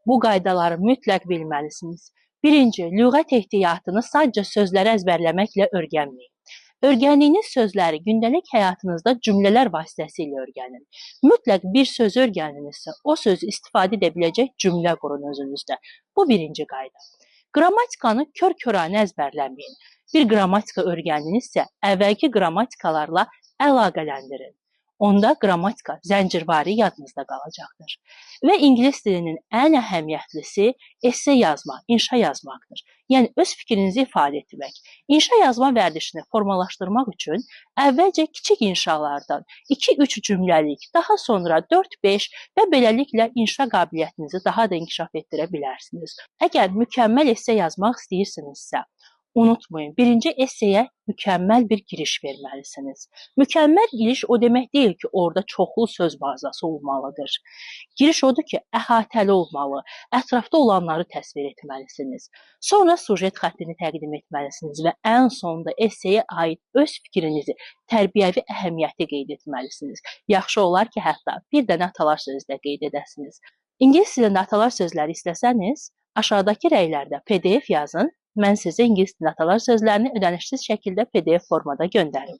Bu qaydaları mütləq bilməlisiniz. Birinci, lüğət ehtiyatını sadəcə sözləri əzbərləməklə öyrənməyin. Öyrəndiyiniz sözləri gündəlik həyatınızda cümlələr vasitəsilə öyrənin. Mütləq bir söz öyrəndinizsə, o sözü istifadə edə biləcək cümlə qurun özünüzdə. Bu birinci qayda. Qrammatikanı kör-körənə əzbərləməyin. Bir qrammatika öyrəndinizsə, əvvəlki qrammatikalarla əlaqələndirin. Onda qrammatika zəncirvari yadınızda qalacaqdır. Və ingilis dilinin ən əhəmiyyətlisi esse yazmaq, inşa yazmaqdır. Yəni, öz fikrinizi ifadə etmək. İnşa yazma vərdişini formalaşdırmaq üçün əvvəlcə kiçik inşalardan 2-3 cümləlik, daha sonra 4-5 və beləliklə inşa qabiliyyətinizi daha da inkişaf etdirə bilərsiniz. Əgər mükəmməl esse yazmaq istəyirsinizsə, unutmayın, birinci esseyə mükəmməl bir giriş verməlisiniz. Mükəmməl giriş o demək deyil ki, orada çoxlu söz bazası olmalıdır. Giriş odur ki, əhatəli olmalı, ətrafda olanları təsvir etməlisiniz. Sonra sujet xəttini təqdim etməlisiniz və ən sonunda esseyə aid öz fikrinizi, tərbiyəvi əhəmiyyəti qeyd etməlisiniz. Yaxşı olar ki, hətta bir dənə atalar sözü də qeyd edəsiniz. İngilis dilində atalar sözləri istəsəniz, aşağıdakı rəylərdə PDF yazın. Mən sizə ingilis dilində atalar sözlərini ödənişsiz şəkildə PDF formada göndərim.